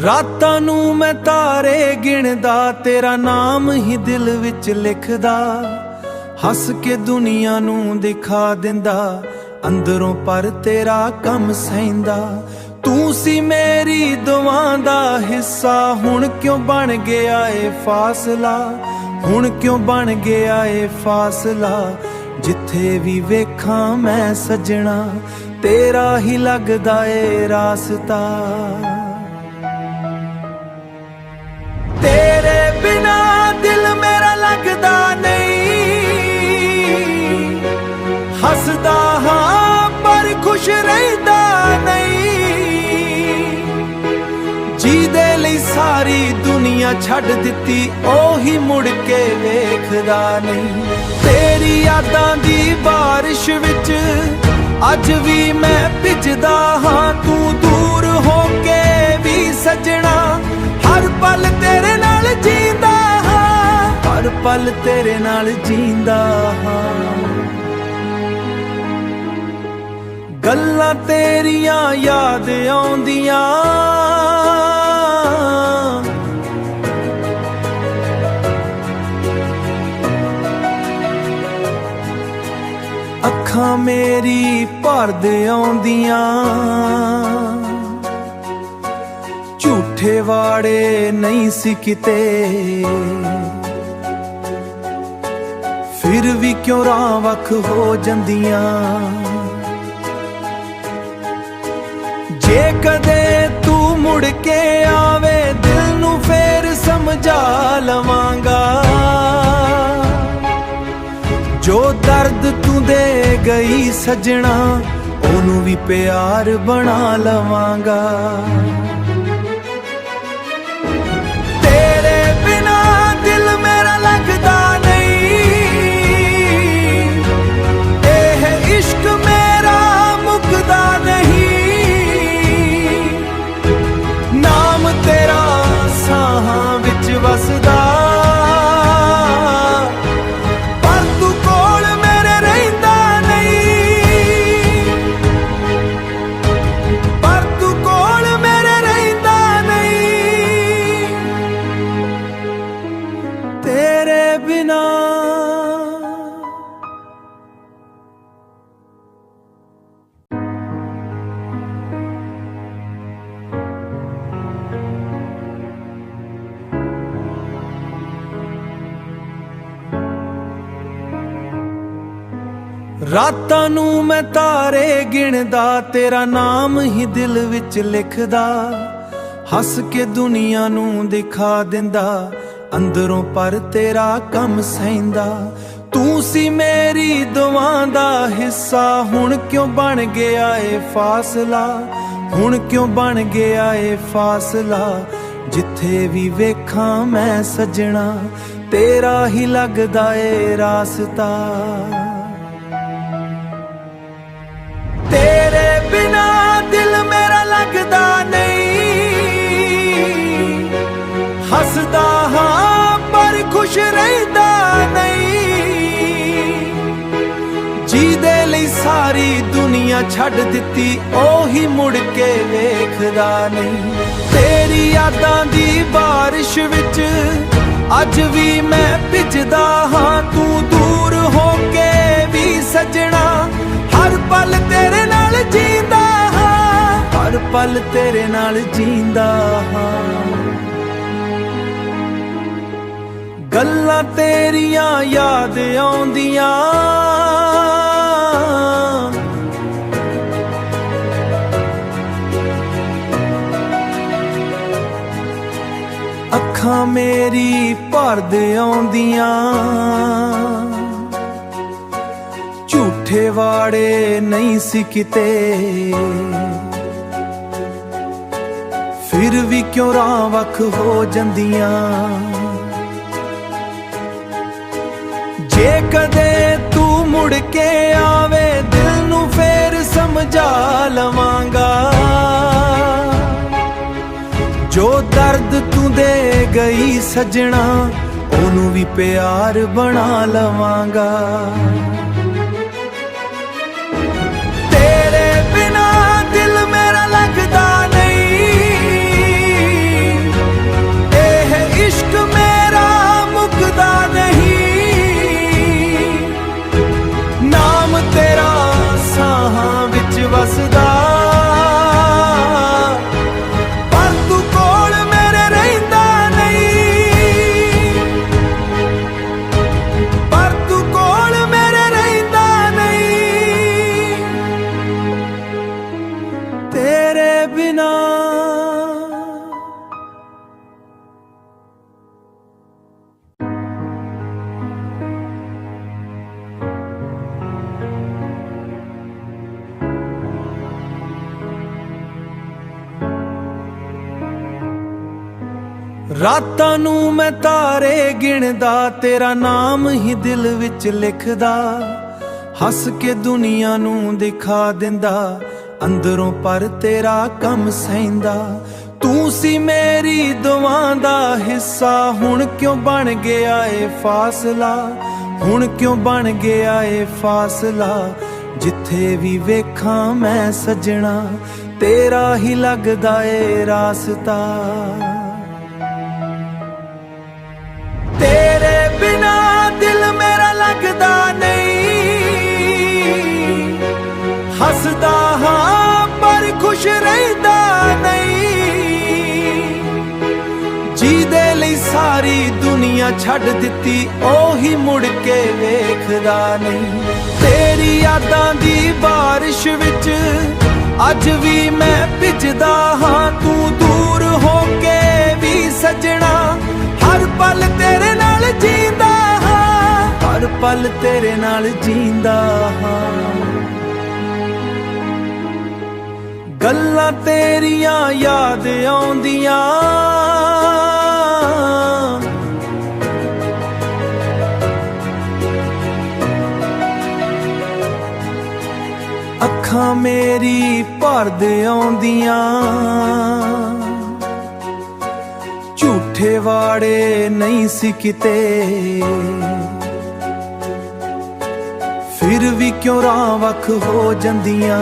ਰਾਤਾਂ ਨੂੰ ਮੈਂ ਤਾਰੇ ਗਿਣਦਾ, ਤੇਰਾ ਨਾਮ ਹੀ ਦਿਲ ਵਿੱਚ ਲਿਖਦਾ। ਹੱਸ ਕੇ ਦੁਨੀਆ ਨੂੰ ਦਿਖਾ ਦਿੰਦਾ, ਅੰਦਰੋਂ ਪਰ ਤੇਰਾ ਕੰਮ ਸਹਿੰਦਾ। ਤੂੰ ਸੀ ਮੇਰੀ ਦੁਆਵਾਂ ਦਾ ਹਿੱਸਾ, ਹੁਣ ਕਿਉਂ ਬਣ ਗਿਆ ਏ ਫਾਸਲਾ, ਹੁਣ ਕਿਉਂ ਬਣ ਗਿਆ ਏ ਫਾਸਲਾ। ਜਿੱਥੇ ਵੀ ਵੇਖਾਂ ਮੈਂ ਸੱਜਣਾ, ਤੇਰਾ ਹੀ ਲੱਗਦਾ ਏ ਰਾਸਤਾ। ਤੇਰੇ ਬਿਨਾ ਦਿਲ ਮੇਰਾ ਲੱਗਦਾ ਨਹੀਂ, ਹੱਸਦਾ ਹਾਂ ਪਰ ਖੁਸ਼ ਰਹਿੰਦਾ ਨਹੀਂ। ਜਿਹਦੇ ਲਈ ਸਾਰੀ ਦੁਨੀਆ ਛੱਡ ਦਿੱਤੀ, ਉਹੀ ਮੁੜ ਕੇ ਵੇਖਦਾ ਨਹੀਂ। ਤੇਰੀ ਯਾਦਾਂ ਦੀ ਬਾਰਿਸ਼ ਵਿੱਚ ਅੱਜ ਵੀ ਮੈਂ ਭਿੱਜਦਾ ਹਾਂ, ਤੂੰ ਦੂਰ ਹੋ ਕੇ ਵੀ ਸੱਜਣਾ ਹਰ ਪਲ ਤੇਰੇ ਨਾਲ ਜੀਂਦਾ ਹਾਂ, ਹਰ ਪਲ ਤੇਰੇ ਨਾਲ ਜੀਂਦਾ ਹਾਂ। ਗੱਲਾਂ ਤੇਰੀਆਂ ਯਾਦ ਆਉਂਦੀਆਂ, ਅੱਖਾਂ ਮੇਰੀ ਭਰਦ ਆਉਂਦੀਆਂ। ਝੂਠੇ ਵਾੜੇ ਨਹੀਂ ਸੀ ਕਿਤੇ, ਫਿਰ ਵੀ ਕਿਉਂ ਰਾਹ ਵੱਖ ਹੋ ਜਾਂਦੀਆਂ। ਜੇ ਕਦੇ ਤੂੰ ਮੁੜ ਕੇ ਆਵੇ, ਦਿਲ ਨੂੰ ਫੇਰ ਸਮਝਾ ਲਵਾਂਗਾ। ਜੋ ਦਰਦ ਤੂੰ ਦੇ ਗਈ ਸੱਜਣਾ, ਉਹਨੂੰ ਵੀ ਪਿਆਰ ਬਣਾ ਲਵਾਂਗਾ। ਤੇਰੇ ਬਿਨਾ ਦਿਲ ਮੇਰਾ ਲੱਗਦਾ ਨਹੀਂ, ਇਹ ਇਸ਼ਕ ਮੇਰਾ ਮੁੱਕਦਾ ਨਹੀਂ। ਨਾਮ ਤੇਰਾ ਸਾਹਾਂ ਵਿੱਚ ਵਸਦਾ, ਤੇਰੇ ਬਿਨਾ। ਰਾਤਾਂ ਨੂੰ ਮੈਂ ਤਾਰੇ ਗਿਣਦਾ, ਤੇਰਾ ਨਾਮ ਹੀ ਦਿਲ ਵਿੱਚ ਲਿਖਦਾ। ਹੱਸ ਕੇ ਦੁਨੀਆ ਨੂੰ ਦਿਖਾ ਦਿੰਦਾ, ਅੰਦਰੋਂ ਪਰ ਤੇਰਾ ਕੰਮ ਸਹਿੰਦਾ। ਤੂੰ ਸੀ ਮੇਰੀ ਦੁਆਵਾਂ ਦਾ ਹਿੱਸਾ, ਹੁਣ ਕਿਉਂ ਬਣ ਗਿਆ ਏ ਫਾਸਲਾ, ਹੁਣ ਕਿਉਂ ਬਣ ਗਿਆ ਏ ਫਾਸਲਾ। ਜਿੱਥੇ ਵੀ ਵੇਖਾਂ ਮੈਂ ਸੱਜਣਾ, ਤੇਰਾ ਹੀ ਲੱਗਦਾ ਏ ਰਾਸਤਾ। ਤੇਰੇ ਬਿਨਾ ਦਿਲ ਮੇਰਾ ਲੱਗਦਾ ਨਹੀਂ, ਹੱਸਦਾ ਹਾਂ ਪਰ ਖੁਸ਼ ਰਹਿੰਦਾ ਨਹੀਂ। ਜਿਹਦੇ ਲਈ ਸਾਰੀ ਦੁਨੀਆ ਛੱਡ ਦਿੱਤੀ, ਉਹੀ ਮੁੜ ਕੇ ਵੇਖਦਾ ਨਹੀਂ। ਤੇਰੀ ਯਾਦਾਂ ਦੀ ਬਾਰਿਸ਼ ਵਿੱਚ ਅੱਜ ਵੀ ਮੈਂ ਭਿੱਜਦਾ ਹਾਂ, ਤੂੰ ਦੂਰ ਹੋ ਕੇ ਵੀ ਸੱਜਣਾ ਹਰ ਪਲ ਤੇਰੇ ਨਾਲ ਜੀਂਦਾ ਹਾਂ, ਹਰ ਪਲ ਤੇਰੇ ਨਾਲ ਜੀਂਦਾ ਹਾਂ। ਗੱਲਾਂ ਤੇਰੀਆਂ ਯਾਦ ਆਉਂਦੀਆਂ, ਅੱਖਾਂ ਮੇਰੀ ਭਰਦ ਆਉਂਦੀਆਂ। ਝੂਠੇ ਵਾੜੇ ਨਹੀਂ ਸੀ ਕਿਤੇ, ਫਿਰ ਵੀ ਕਿਉਂ ਰਾਹ ਵੱਖ ਹੋ ਜਾਂਦੀਆਂ। ਜੇ ਕਦੇ ਤੂੰ ਮੁੜ ਕੇ ਆਵੇ, ਦਿਲ ਨੂੰ ਫੇਰ ਸਮਝਾ ਲਵਾਂਗਾ। ਜੋ ਦਰਦ ਤੂੰ ਦੇ ਗਈ ਸੱਜਣਾ, ਉਹਨੂੰ ਵੀ ਪਿਆਰ ਬਣਾ ਲਵਾਂਗਾ। ਤੇਰੇ ਬਿਨਾ ਦਿਲ ਮੇਰਾ ਲੱਗਦਾ ਨਹੀਂ, ਰਾਤਾਂ ਨੂੰ ਮੈਂ ਤਾਰੇ ਗਿਣਦਾ, ਤੇਰਾ ਨਾਮ ਹੀ ਦਿਲ ਵਿੱਚ ਲਿਖਦਾ। ਹੱਸ ਕੇ ਦੁਨੀਆ ਨੂੰ ਦਿਖਾ ਦਿੰਦਾ, ਅੰਦਰੋਂ ਪਰ ਤੇਰਾ ਕੰਮ ਸਹਿੰਦਾ। ਤੂੰ ਸੀ ਮੇਰੀ ਦੁਆ ਦਾ ਹਿੱਸਾ, ਹੁਣ ਕਿਉਂ ਬਣ ਗਿਆ ਏ ਫਾਸਲਾ, ਹੁਣ ਕਿਉਂ ਬਣ ਗਿਆ ਏ ਫਾਸਲਾ। ਜਿੱਥੇ ਵੀ ਵੇਖਾਂ ਮੈਂ ਸੱਜਣਾ, ਤੇਰਾ ਹੀ ਲੱਗਦਾ ਏ ਰਾਸਤਾ। ਤੇਰੇ ਬਿਨਾ ਦਿਲ ਮੇਰਾ ਲੱਗਦਾ ਨਹੀਂ, ਹੱਸਦਾ ਹਾਂ ਪਰ ਖੁਸ਼ ਰਹਿੰਦਾ ਨਹੀਂ। ਜਿਹਦੇ ਲਈ ਸਾਰੀ ਦੁਨੀਆ ਛੱਡ ਦਿੱਤੀ, ਉਹੀ ਮੁੜ ਕੇ ਵੇਖਦਾ ਨਹੀਂ। ਤੇਰੀ ਯਾਦਾਂ ਦੀ ਬਾਰਿਸ਼ ਵਿੱਚ ਅੱਜ ਵੀ ਮੈਂ ਭਿੱਜਦਾ ਹਾਂ, ਤੂੰ ਦੂਰ ਹੋ ਕੇ ਵੀ ਸੱਜਣਾ ਹਰ ਪਲ ਤੇਰੇ ਨਾਲ ਜੀਂਦਾ ਹਾਂ, ਹਰ ਪਲ ਤੇਰੇ ਨਾਲ ਜੀਂਦਾ ਹਾਂ। ਗੱਲਾਂ ਤੇਰੀਆਂ ਯਾਦ ਆਉਂਦੀਆਂ, ਅੱਖਾਂ ਮੇਰੀ ਭਰਦ ਆਉਂਦੀਆਂ। ਝੂਠੇ ਵਾੜੇ ਨਹੀਂ ਸੀ ਕਿਤੇ, ਫਿਰ ਵੀ ਕਿਉਂ ਰਾਹ ਵੱਖ ਹੋ ਜਾਂਦੀਆਂ।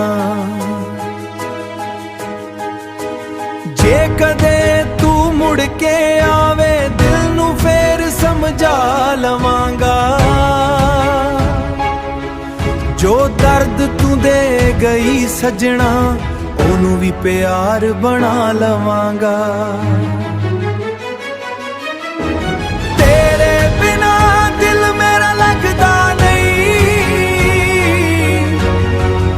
ਜੇ ਕਦੇ ਤੂੰ ਮੁੜ ਕੇ ਆਵੇ, ਦਿਲ ਨੂੰ ਫੇਰ ਸਮਝਾ ਲਵਾਂਗਾ। ਜੋ ਦਰਦ ਤੂੰ ਦੇ ਗਈ ਸੱਜਣਾ, ਉਹਨੂੰ ਵੀ ਪਿਆਰ ਬਣਾ ਲਵਾਂਗਾ। ਤੇਰੇ ਬਿਨਾ ਦਿਲ ਮੇਰਾ ਲੱਗਦਾ ਨਹੀਂ,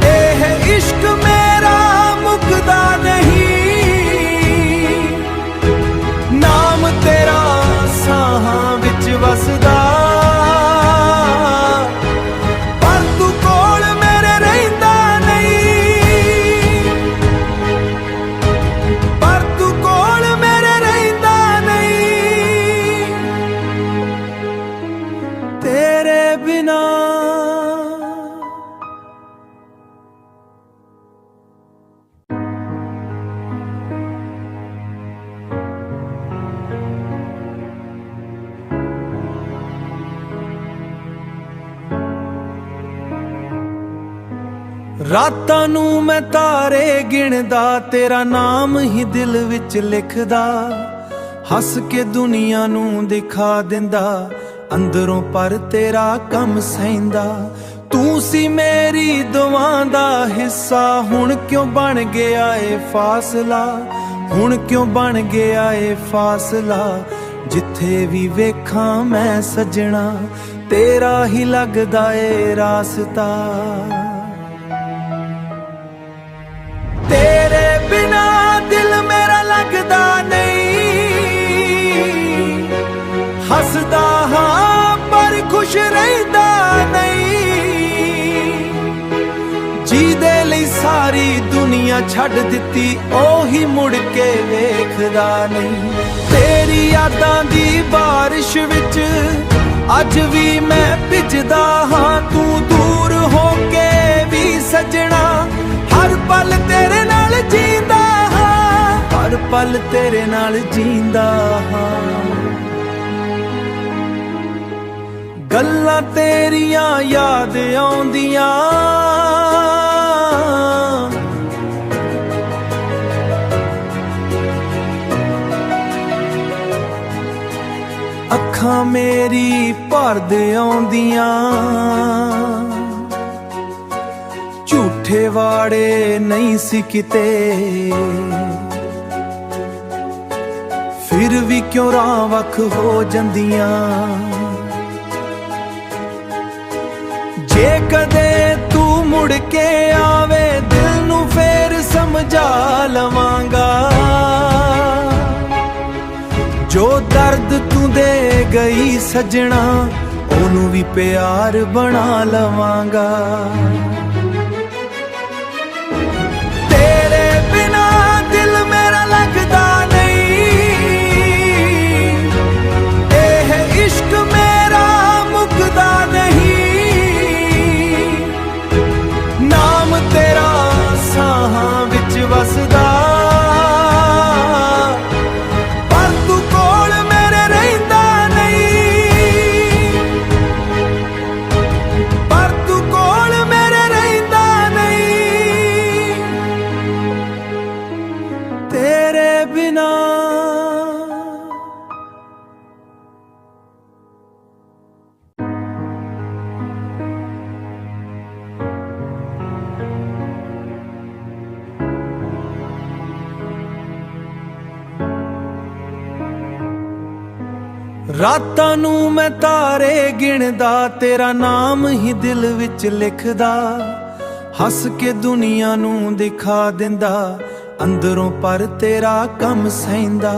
ਇਹ ਇਸ਼ਕ ਮੇਰਾ ਮੁੱਕਦਾ ਨਹੀਂ। ਨਾਮ ਤੇਰਾ ਸਾਹਾਂ ਵਿੱਚ ਵਸਦਾ, ਪਰ ਤੂੰ ਕੋਲ ਮੇਰੇ ਰਹਿੰਦਾ ਨਹੀਂ, ਪਰ ਤੂੰ ਕੋਲ ਮੇਰੇ ਰਹਿੰਦਾ ਨਹੀਂ। ਤੇਰੇ ਬਿਨਾ ਰਾਤਾਂ ਨੂੰ ਮੈਂ ਤਾਰੇ ਗਿਣਦਾ, ਤੇਰਾ ਨਾਮ ਹੀ ਦਿਲ ਵਿੱਚ ਲਿਖਦਾ। ਹੱਸ ਕੇ ਦੁਨੀਆ ਨੂੰ ਦਿਖਾ ਦਿੰਦਾ, ਅੰਦਰੋਂ ਪਰ ਤੇਰਾ ਕੰਮ ਸਹਿੰਦਾ। ਤੂੰ ਸੀ ਮੇਰੀ ਦੁਆ ਦਾ ਹਿੱਸਾ, ਹੁਣ ਕਿਉਂ ਬਣ ਗਿਆ ਏ ਫਾਸਲਾ, ਹੁਣ ਕਿਉਂ ਬਣ ਗਿਆ ਏ ਫਾਸਲਾ। ਜਿੱਥੇ ਵੀ ਵੇਖਾਂ ਮੈਂ ਸੱਜਣਾ, ਤੇਰਾ ਹੀ ਲੱਗਦਾ ਏ ਰਾਸਤਾ। ਤੇਰੇ ਬਿਨਾ ਦਿਲ ਮੇਰਾ ਲੱਗਦਾ ਨਹੀਂ, ਹੱਸਦਾ ਹਾਂ ਪਰ ਖੁਸ਼ ਰਹਿੰਦਾ ਨਹੀਂ। ਜਿਹਦੇ ਲਈ ਸਾਰੀ ਦੁਨੀਆ ਛੱਡ ਦਿੱਤੀ, ਉਹੀ ਮੁੜ ਕੇ ਵੇਖਦਾ ਨਹੀਂ। ਤੇਰੀ ਯਾਦਾਂ ਦੀ ਬਾਰਿਸ਼ ਵਿੱਚ ਅੱਜ ਵੀ ਮੈਂ ਭਿੱਜਦਾ ਹਾਂ, ਤੂੰ ਦੂਰ ਹੋ ਕੇ ਵੀ ਸੱਜਣਾ ਹਰ ਪਲ ਤੇਰੇ ਨਾਲ ਜੀਂਦਾ ਹਾਂ, ਹਰ ਪਲ ਤੇਰੇ ਨਾਲ ਜੀਂਦਾ ਹਾਂ। ਗੱਲਾਂ ਤੇਰੀਆਂ ਯਾਦ ਆਉਂਦੀਆਂ, ਅੱਖਾਂ ਮੇਰੀ ਭਰਦ ਆਉਂਦੀਆਂ। ਝੂਠੇ ਵਾੜੇ ਨਹੀਂ ਸੀ ਕਿਤੇ, ਫਿਰ ਵੀ ਕਿਉਂ ਰਾਹ ਵੱਖ ਹੋ ਜਾਂਦੀਆਂ। ਜੇ ਕਦੇ ਤੂੰ ਮੁੜ ਕੇ ਆਵੇ, ਦਿਲ ਨੂੰ ਫੇਰ ਸਮਝਾ ਲਵਾਂਗਾ। ਜੋ ਦਰਦ ਤੂੰ ਦੇ ਗਈ ਸੱਜਣਾ, ਉਹਨੂੰ ਵੀ ਪਿਆਰ ਬਣਾ ਲਵਾਂਗਾ। ਤੇਰੇ ਬਿਨਾ ਦਿਲ ਮੇਰਾ ਲੱਗਦਾ ਨਹੀਂ, ਰਾਤਾਂ ਨੂੰ ਮੈਂ ਤਾਰੇ ਗਿਣਦਾ, ਤੇਰਾ ਨਾਮ ਹੀ ਦਿਲ ਵਿੱਚ ਲਿਖਦਾ। ਹੱਸ ਕੇ ਦੁਨੀਆ ਨੂੰ ਦਿਖਾ ਦਿੰਦਾ, ਅੰਦਰੋਂ ਪਰ ਤੇਰਾ ਕੰਮ ਸਹਿੰਦਾ।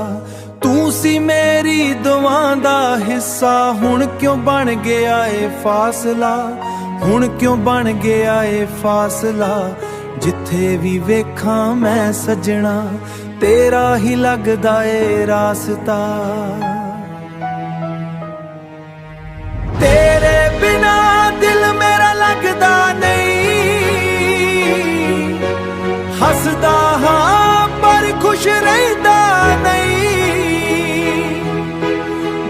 ਤੂੰ ਸੀ ਮੇਰੀ ਦੁਆਵਾਂ ਦਾ ਹਿੱਸਾ, ਹੁਣ ਕਿਉਂ ਬਣ ਗਿਆ ਏ ਫਾਸਲਾ, ਹੁਣ ਕਿਉਂ ਬਣ ਗਿਆ ਏ ਫਾਸਲਾ। ਜਿੱਥੇ ਵੀ ਵੇਖਾਂ ਮੈਂ ਸੱਜਣਾ, ਤੇਰਾ ਹੀ ਲੱਗਦਾ ਏ ਰਾਸਤਾ। ਤੇਰੇ ਬਿਨਾ ਦਿਲ ਮੇਰਾ ਲੱਗਦਾ ਨਹੀਂ, ਹੱਸਦਾ ਹਾਂ ਪਰ ਖੁਸ਼ ਰਹਿੰਦਾ ਨਹੀਂ।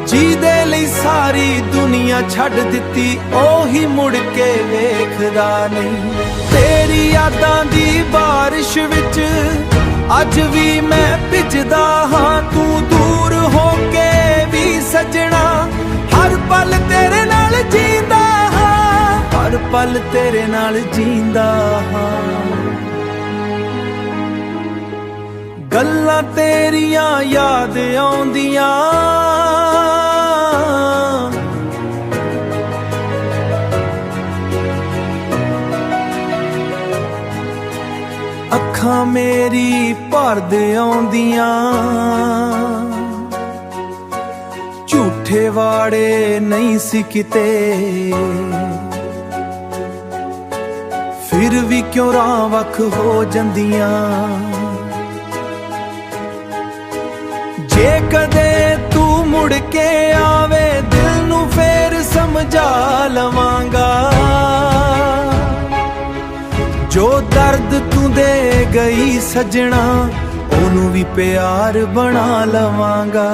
ਜਿਹਦੇ ਲਈ ਸਾਰੀ ਦੁਨੀਆ ਛੱਡ ਦਿੱਤੀ, ਉਹੀ ਮੁੜ ਕੇ ਵੇਖਦਾ ਨਹੀਂ। ਤੇਰੀ ਯਾਦਾਂ ਦੀ ਬਾਰਿਸ਼ ਵਿੱਚ ਅੱਜ ਵੀ ਮੈਂ ਭਿੱਜਦਾ ਹਾਂ, ਤੂੰ ਦੂਰ ਹੋ ਕੇ ਵੀ ਸੱਜਣਾ ਹਰ ਪਲ ਤੇਰੇ ਨਾਲ ਜੀਂਦਾ ਹਾਂ, ਹਰ ਪਲ ਤੇਰੇ ਨਾਲ ਜੀਂਦਾ ਹਾਂ। ਗੱਲਾਂ ਤੇਰੀਆਂ ਯਾਦ ਆਉਂਦੀਆਂ, ਅੱਖਾਂ ਮੇਰੀ ਭਰਦ ਆਉਂਦੀਆਂ। ਝੂਠੇ ਵਾੜੇ ਨਹੀਂ ਸੀ ਕਿਤੇ, ਫਿਰ ਵੀ ਕਿਉਂ ਰਾਹ ਵੱਖ ਹੋ ਜਾਂਦੀਆਂ। ਜੇ ਕਦੇ ਤੂੰ ਮੁੜ ਕੇ ਆਵੇ, ਦਿਲ ਨੂੰ ਫੇਰ ਸਮਝਾ ਲਵਾਂਗਾ। ਜੋ ਦਰਦ ਤੂੰ ਦੇ ਗਈ ਸੱਜਣਾ, ਉਹਨੂੰ ਵੀ ਪਿਆਰ ਬਣਾ ਲਵਾਂਗਾ।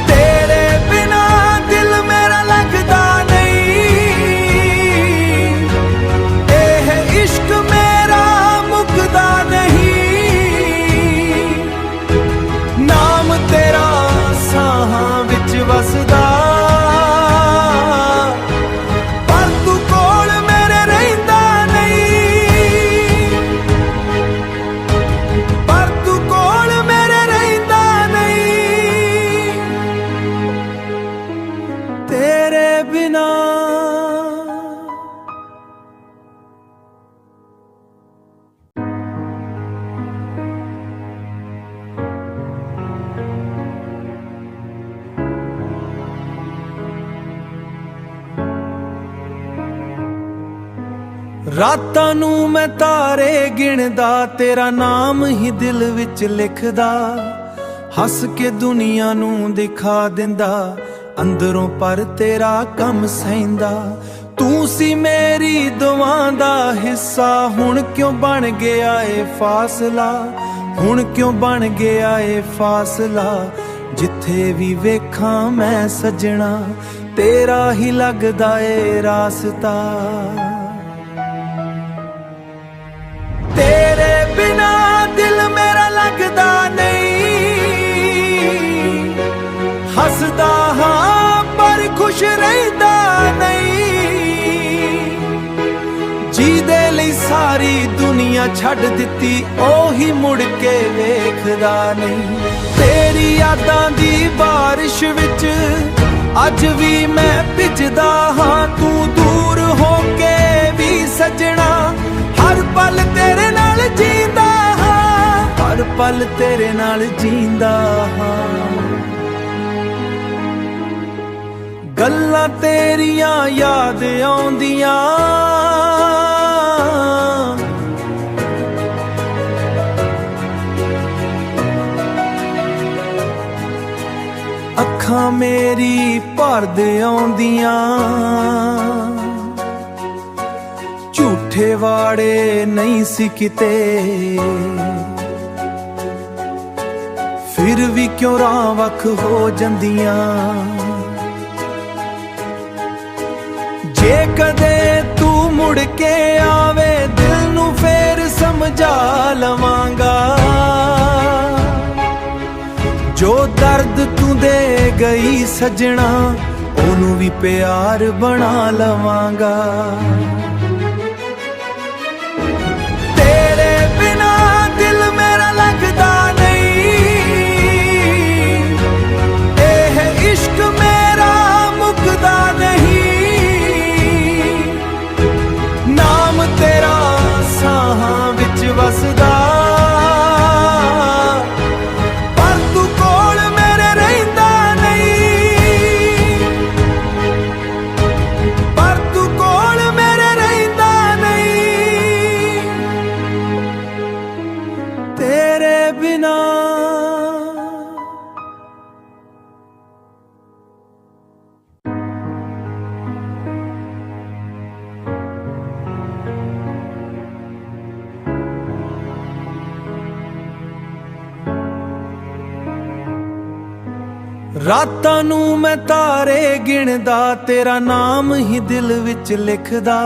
ਤੇਰੇ ਬਿਨਾ ਦਿਲ ਮੇਰਾ ਲੱਗਦਾ ਨਹੀਂ, ਇਹ ਇਸ਼ਕ ਮੇਰਾ ਮੁੱਕਦਾ ਨਹੀਂ। ਨਾਮ ਤੇਰਾ ਸਾਹਾਂ ਵਿੱਚ ਵਸਦਾ, ਪਰ ਤੂੰ ਕੋਲ ਮੇਰੇ ਰਹਿੰਦਾ ਨਹੀਂ, ਪਰ ਤੂੰ ਕੋਲ ਮੇਰੇ ਰਹਿੰਦਾ ਨਹੀਂ। ਤੇਰੇ ਬਿਨਾ ਰਾਤਾਂ ਨੂੰ ਮੈਂ ਤਾਰੇ ਗਿਣਦਾ, ਤੇਰਾ ਨਾਮ ਹੀ ਦਿਲ ਵਿੱਚ ਲਿਖਦਾ। ਹੱਸ ਕੇ ਦੁਨੀਆ ਨੂੰ ਦਿਖਾ ਦਿੰਦਾ, ਅੰਦਰੋਂ ਪਰ ਤੇਰਾ ਕੰਮ ਸਹਿੰਦਾ। ਤੂੰ ਸੀ ਮੇਰੀ ਦੁਆਵਾਂ ਦਾ ਹਿੱਸਾ, ਹੁਣ ਕਿਉਂ ਬਣ ਗਿਆ ਏ ਫਾਸਲਾ, ਹੁਣ ਕਿਉਂ ਬਣ ਗਿਆ ਏ ਫਾਸਲਾ। ਜਿੱਥੇ ਵੀ ਵੇਖਾਂ ਮੈਂ ਸੱਜਣਾ, ਤੇਰਾ ਹੀ ਲੱਗਦਾ ਏ ਰਾਸਤਾ। ਤੇਰੇ ਬਿਨਾ ਦਿਲ ਮੇਰਾ ਲੱਗਦਾ ਨਹੀਂ, ਹੱਸਦਾ ਹਾਂ ਪਰ ਖੁਸ਼ ਰਹਿੰਦਾ ਨਹੀਂ। ਜਿਹਦੇ ਲਈ ਸਾਰੀ ਦੁਨੀਆ ਛੱਡ ਦਿੱਤੀ, ਉਹੀ ਮੁੜ ਕੇ ਵੇਖਦਾ ਨਹੀਂ। ਤੇਰੀ ਯਾਦਾਂ ਦੀ ਬਾਰਿਸ਼ ਵਿੱਚ ਅੱਜ ਵੀ ਮੈਂ ਭਿੱਜਦਾ ਹਾਂ, ਤੂੰ ਦੂਰ ਹੋ ਕੇ ਵੀ ਸੱਜਣਾ ਹਰ ਪਲ ਤੇਰੇ ਨਾਲ ਜੀਂਦਾ ਹਾਂ, ਹਰ ਪਲ ਤੇਰੇ ਨਾਲ ਜੀਂਦਾ ਹਾਂ। ਗੱਲਾਂ ਤੇਰੀਆਂ ਯਾਦ ਆਉਂਦੀਆਂ, ਅੱਖਾਂ ਮੇਰੀ ਭਰਦ ਆਉਂਦੀਆਂ। ਝੂਠੇ ਵਾੜੇ ਨਹੀਂ ਸੀ ਕਿਤੇ, ਫਿਰ ਵੀ ਕਿਉਂ ਰਾਹ ਵੱਖ ਹੋ ਜਾਂਦੀਆਂ। ਜੇ ਕਦੇ ਤੂੰ ਮੁੜ ਕੇ ਆਵੇ, ਦਿਲ ਨੂੰ ਫੇਰ ਸਮਝਾ ਲਵਾਂਗਾ। ਜੋ ਦਰਦ ਤੂੰ ਦੇ ਗਈ ਸੱਜਣਾ, ਉਹਨੂੰ ਵੀ ਪਿਆਰ ਬਣਾ ਲਵਾਂਗਾ। ਤੇਰੇ ਬਿਨਾ ਦਿਲ ਮੇਰਾ ਲੱਗਦਾ ਨਹੀਂ, ਰਾਤਾਂ ਨੂੰ ਮੈਂ ਤਾਰੇ ਗਿਣਦਾ, ਤੇਰਾ ਨਾਮ ਹੀ ਦਿਲ ਵਿੱਚ ਲਿਖਦਾ।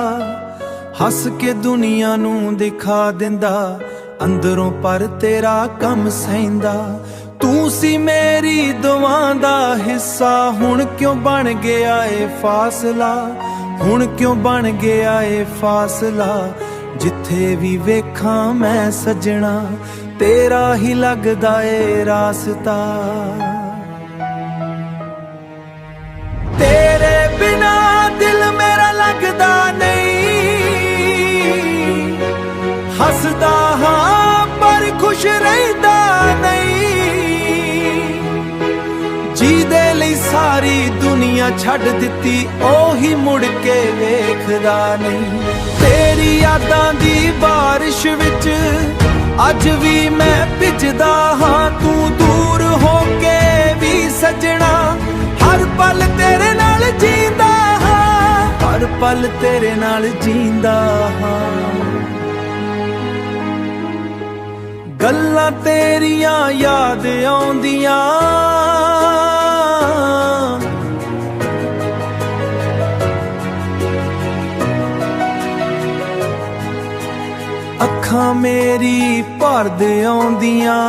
ਹੱਸ ਕੇ ਦੁਨੀਆ ਨੂੰ ਦਿਖਾ ਦਿੰਦਾ, ਅੰਦਰੋਂ ਪਰ ਤੇਰਾ ਕੰਮ ਸਹਿੰਦਾ। ਤੂੰ ਸੀ ਮੇਰੀ ਦੁਆਵਾਂ ਦਾ ਹਿੱਸਾ, ਹੁਣ ਕਿਉਂ ਬਣ ਗਿਆ ਏ ਫਾਸਲਾ, ਹੁਣ ਕਿਉਂ ਬਣ ਗਿਆ ਏ ਫਾਸਲਾ। ਜਿੱਥੇ ਵੀ ਵੇਖਾਂ ਮੈਂ ਸੱਜਣਾ, ਤੇਰਾ ਹੀ ਲੱਗਦਾ ਏ ਰਾਸਤਾ। ਤੇਰੇ ਬਿਨਾ ਦਿਲ ਮੇਰਾ ਲੱਗਦਾ ਨਹੀਂ, ਹੱਸਦਾ ਹਾਂ ਪਰ ਖੁਸ਼ ਰਹਿੰਦਾ ਨਹੀਂ। ਜਿਹਦੇ ਲਈ ਸਾਰੀ ਦੁਨੀਆ ਛੱਡ ਦਿੱਤੀ, ਉਹੀ ਮੁੜ ਕੇ ਵੇਖਦਾ ਨਹੀਂ। ਤੇਰੀ ਯਾਦਾਂ ਦੀ ਬਾਰਿਸ਼ ਵਿੱਚ ਅੱਜ ਵੀ ਮੈਂ ਭਿੱਜਦਾ ਹਾਂ, ਤੂੰ ਦੂਰ ਹੋ ਕੇ ਵੀ ਸੱਜਣਾ ਹਰ ਪਲ ਤੇਰੇ ਨਾਲ ਜੀਂਦਾ ਹਾਂ, ਹਰ ਪਲ ਤੇਰੇ ਨਾਲ ਜੀਂਦਾ ਹਾਂ। ਗੱਲਾਂ ਤੇਰੀਆਂ ਯਾਦ ਆਉਂਦੀਆਂ, ਅੱਖਾਂ ਮੇਰੀ ਭਰਦ ਆਉਂਦੀਆਂ।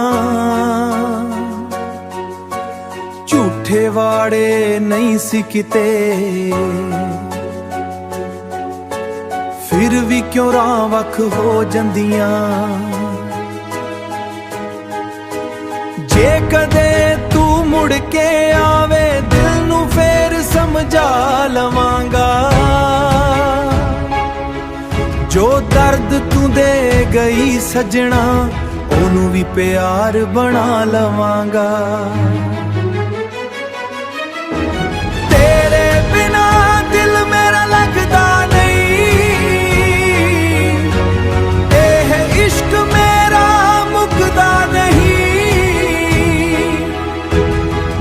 ਝੂਠੇ ਵਾੜੇ ਨਹੀਂ ਸੀ ਕਿਤੇ, ਫਿਰ ਵੀ ਕਿਉਂ ਰਾਹ ਵੱਖ ਹੋ ਜਾਂਦੀਆਂ। ਜੇ ਕਦੇ ਤੂੰ ਮੁੜ ਕੇ ਆਵੇ, ਦਿਲ ਨੂੰ ਫੇਰ ਸਮਝਾ ਲਵਾਂਗਾ। ਜੋ ਦਰਦ ਤੂੰ ਦੇ ਗਈ ਸੱਜਣਾ, ਉਹਨੂੰ ਵੀ ਪਿਆਰ ਬਣਾ ਲਵਾਂਗਾ। ਤੇਰੇ ਬਿਨਾ ਦਿਲ ਮੇਰਾ ਲੱਗਦਾ ਨਹੀਂ, ਇਹ ਇਸ਼ਕ ਮੇਰਾ ਮੁੱਕਦਾ ਨਹੀਂ।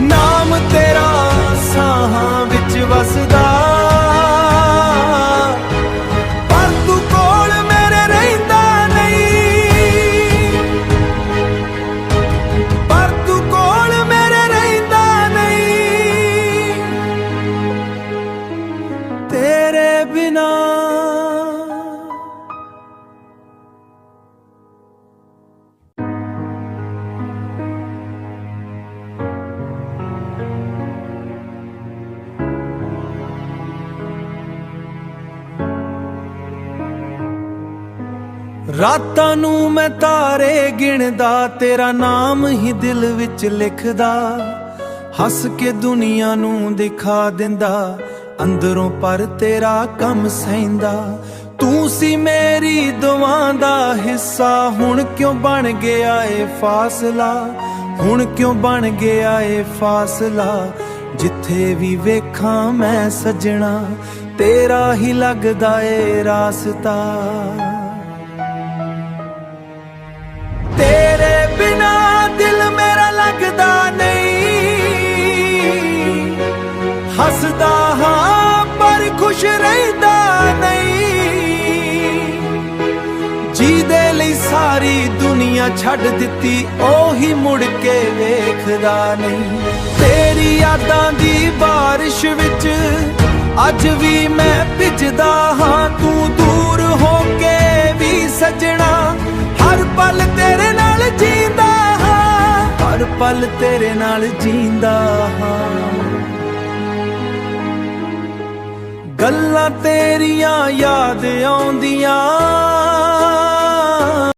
ਨਾਮ ਤੇਰਾ ਸਾਹਾਂ ਵਿੱਚ ਵਸਦਾ, ਤੇਰੇ ਬਿਨਾ। ਰਾਤਾਂ ਨੂੰ ਮੈਂ ਤਾਰੇ ਗਿਣਦਾ, ਤੇਰਾ ਨਾਮ ਹੀ ਦਿਲ ਵਿੱਚ ਲਿਖਦਾ। ਹੱਸ ਕੇ ਦੁਨੀਆ ਨੂੰ ਦਿਖਾ ਦਿੰਦਾ, ਅੰਦਰੋਂ ਪਰ ਤੇਰਾ ਕੰਮ ਸਹਿੰਦਾ। ਤੂੰ ਸੀ ਮੇਰੀ ਦੁਆਵਾਂ ਦਾ ਹਿੱਸਾ, ਹੁਣ ਕਿਉਂ ਬਣ ਗਿਆ ਏ ਫਾਸਲਾ, ਹੁਣ ਕਿਉਂ ਬਣ ਗਿਆ ਏ ਫਾਸਲਾ। ਜਿੱਥੇ ਵੀ ਵੇਖਾਂ ਮੈਂ ਸੱਜਣਾ, ਤੇਰਾ ਹੀ ਲੱਗਦਾ ਏ ਰਾਸਤਾ। ਤੇਰੇ ਬਿਨਾ ਦਿਲ ਮੇਰਾ ਲੱਗਦਾ ਨਹੀਂ, ਹੱਸਦਾ ਹਾਂ ਪਰ ਖੁਸ਼ ਰਹਿੰਦਾ ਨਹੀਂ। ਜਿਹਦੇ ਲਈ ਸਾਰੀ ਦੁਨੀਆ ਛੱਡ ਦਿੱਤੀ, ਉਹੀ ਮੁੜ ਕੇ ਵੇਖਦਾ ਨਹੀਂ। ਤੇਰੀ ਯਾਦਾਂ ਦੀ ਬਾਰਿਸ਼ ਵਿੱਚ ਅੱਜ ਵੀ ਮੈਂ ਭਿੱਜਦਾ ਹਾਂ, ਤੂੰ ਦੂਰ ਹੋ ਕੇ ਵੀ ਸੱਜਣਾ ਹਰ ਪਲ ਤੇਰੇ ਨਾਲ ਜੀਂਦਾ ਹਾਂ, ਹਰ ਪਲ ਤੇਰੇ ਨਾਲ ਜੀਂਦਾ ਹਾਂ। ਗੱਲਾਂ ਤੇਰੀਆਂ ਯਾਦ ਆਉਂਦੀਆਂ,